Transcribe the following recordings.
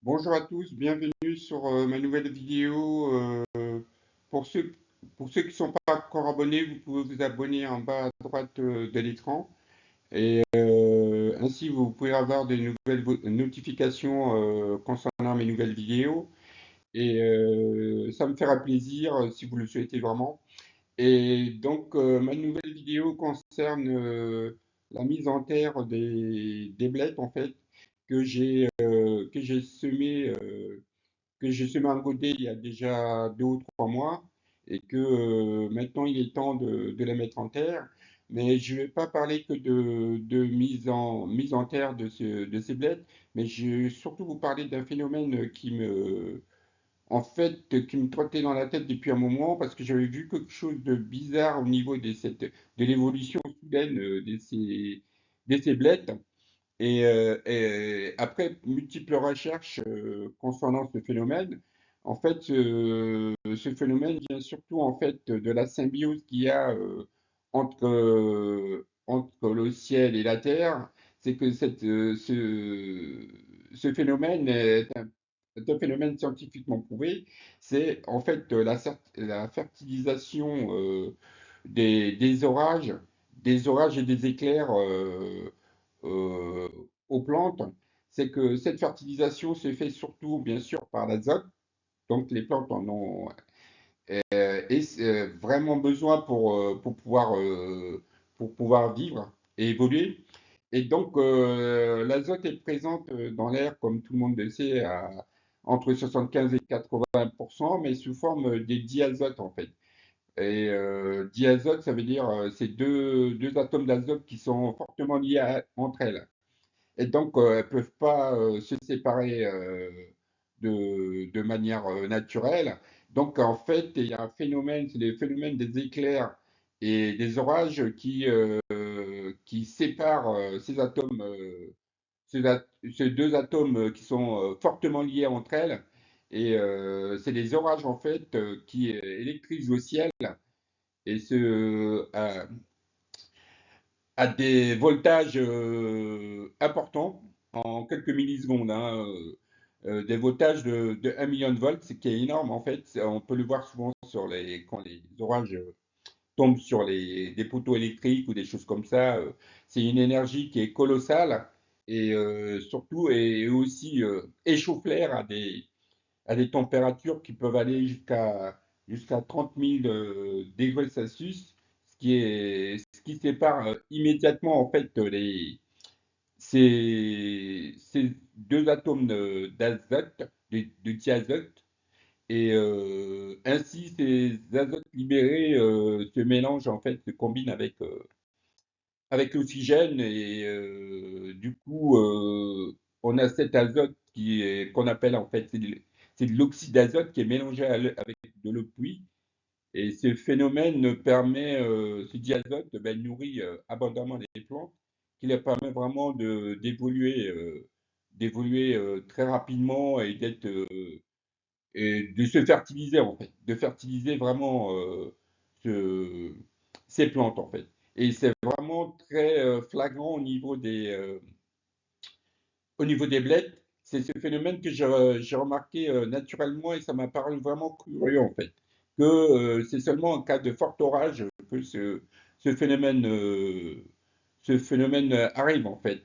Bonjour à tous, bienvenue sur ma nouvelle vidéo. Pour ceux, pour ceux qui ne sont pas encore abonnés, vous pouvez vous abonner en bas à droite de l'écran et ainsi vous pouvez avoir des nouvelles notifications concernant mes nouvelles vidéos et ça me fera plaisir si vous le souhaitez vraiment. Et donc ma nouvelle vidéo concerne la mise en terre des blettes en fait que j'ai semé en côté il y a déjà 2 ou 3 mois et que maintenant il est temps de la mettre en terre. Mais je ne vais pas parler que de mise en terre de ces bleds, mais je vais surtout vous parler d'un phénomène qui me trottait dans la tête depuis un moment parce que j'avais vu quelque chose de bizarre au niveau de l'évolution soudaine de ces bleds. Et après multiples recherches concernant ce phénomène, en fait, ce phénomène vient surtout en fait de la symbiose qu'il y a entre le ciel et la terre. C'est que ce phénomène est un phénomène scientifiquement prouvé. C'est en fait la fertilisation des orages et des éclairs. Euh, Aux plantes, c'est que cette fertilisation se fait surtout, bien sûr, par l'azote. Donc, les plantes en ont vraiment besoin pour pouvoir vivre et évoluer. Et donc, l'azote est présente dans l'air, comme tout le monde le sait, entre 75 et 80%, mais sous forme des diazotes, en fait. Et diazote, ça veut dire c'est deux atomes d'azote qui sont fortement liés entre elles. Et donc, elles ne peuvent pas se séparer de manière naturelle. Donc, en fait, il y a un phénomène, c'est le phénomène des éclairs et des orages qui séparent ces deux atomes qui sont fortement liés entre elles. Et c'est les orages, en fait, qui électrisent le ciel et à des voltages importants en quelques millisecondes, hein, des voltages de 1 million de volts, ce qui est énorme en fait. On peut le voir souvent quand les orages tombent sur des poteaux électriques ou des choses comme ça. C'est une énergie qui est colossale et surtout et aussi échauffe l'air à des températures qui peuvent aller jusqu'à 30 000 degrés Celsius, ce qui sépare immédiatement en fait ces deux atomes d'azote, de diazote, et ainsi ces azotes libérés se mélangent en fait, se combinent avec l'oxygène et du coup on a cet azote qu'on appelle en fait c'est de l'oxyde d'azote qui est mélangé avec de l'eau de pluie et ce phénomène permet ce diazote ben, nourrit abondamment les plantes qui leur permet vraiment d'évoluer très rapidement et d'être et de se fertiliser en fait, de fertiliser vraiment ce- ces plantes en fait. Et c'est vraiment très flagrant au niveau des bleds. C'est ce phénomène que j'ai remarqué naturellement et ça m'a paru vraiment curieux en fait. Que c'est seulement en cas de fort orage que ce phénomène, ce phénomène arrive en fait.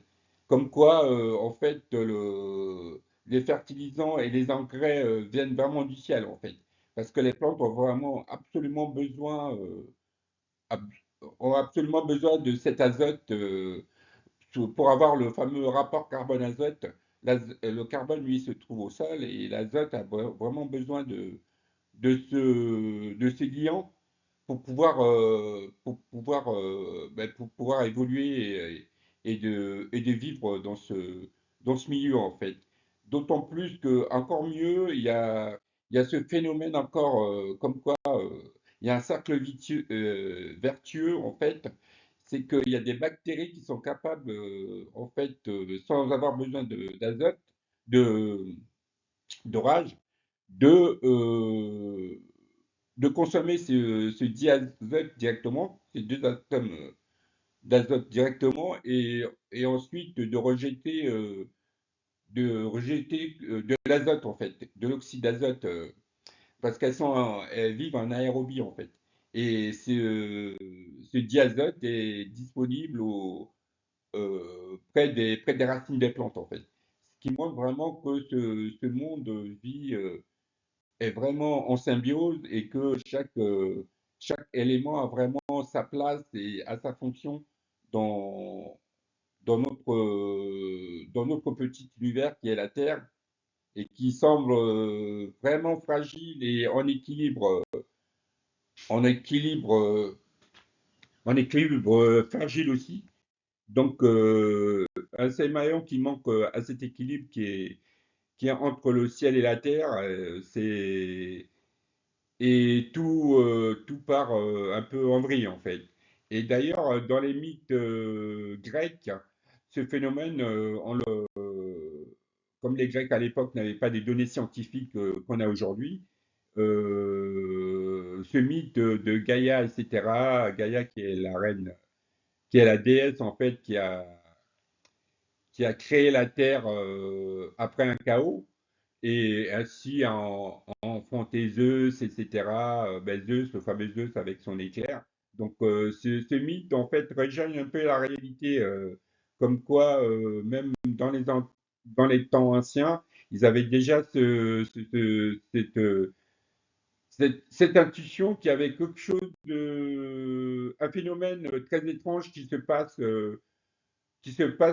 Comme quoi, en fait, les fertilisants et les engrais viennent vraiment du ciel en fait. Parce que les plantes ont vraiment absolument besoin, ab- ont absolument besoin de cet azote pour avoir le fameux rapport carbone-azote. Le carbone, lui, se trouve au sol et l'azote a vraiment besoin de ces liants pour pouvoir évoluer et de vivre dans ce milieu, en fait. D'autant plus que, encore mieux, il y a ce phénomène encore, comme quoi il y a un cercle vertueux, en fait. C'est qu'il y a des bactéries qui sont capables, en fait, sans avoir besoin d'azote, de, d'orage, de, euh, de consommer ce diazote directement, ces deux atomes d'azote directement, et ensuite de rejeter de rejeter de l'azote en fait, de l'oxyde d'azote, parce elles vivent en aérobie en fait. Et ce diazote est disponible près des racines des plantes en fait. Ce qui montre vraiment que ce monde vit est vraiment en symbiose et que chaque élément a vraiment sa place et a sa fonction dans, dans notre petit univers qui est la Terre et qui semble vraiment fragile et en équilibre, en équilibre fragile aussi. Donc, un seul maillon qui manque à cet équilibre qui est entre le ciel et la terre, et tout part un peu en vrille en fait. Et d'ailleurs, dans les mythes grecs, ce phénomène, comme les Grecs à l'époque n'avaient pas des données scientifiques qu'on a aujourd'hui, ce mythe de Gaïa, etc., Gaïa qui est la reine, qui est la déesse en fait, qui a créé la Terre après un chaos, et ainsi en affronter Zeus, etc. Ben Zeus, le fameux Zeus avec son éclair. Donc ce mythe en fait rejoint un peu la réalité, comme quoi même dans les temps anciens, ils avaient déjà cette intuition qu'il y avait quelque chose un phénomène très étrange qui se passe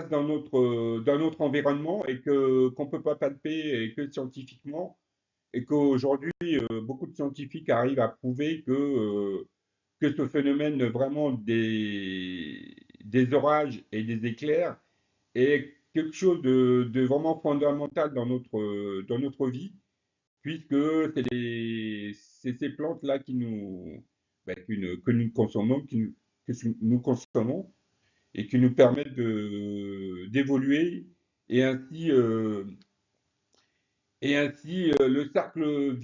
dans notre environnement et qu'on ne peut pas palper et que scientifiquement, et qu'aujourd'hui, beaucoup de scientifiques arrivent à prouver que ce phénomène vraiment des orages et des éclairs est quelque chose de vraiment fondamental dans notre vie, puisque c'est ces plantes-là que nous consommons, que nous consommons, et qui nous permettent d'évoluer et ainsi, le cercle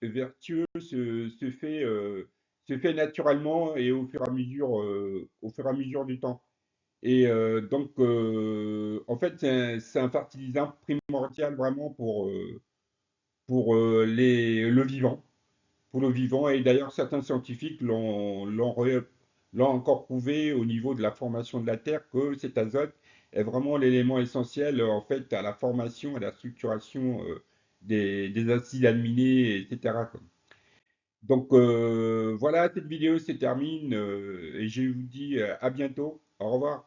vertueux se fait naturellement et au fur et à mesure du temps. Et donc, en fait, c'est un fertilisant primordial vraiment pour le vivant. Pour le vivant. Et d'ailleurs, certains scientifiques l'ont encore prouvé au niveau de la formation de la Terre que cet azote est vraiment l'élément essentiel en fait à la formation et à la structuration des acides aminés, etc. Donc voilà, cette vidéo se termine et je vous dis à bientôt. Au revoir.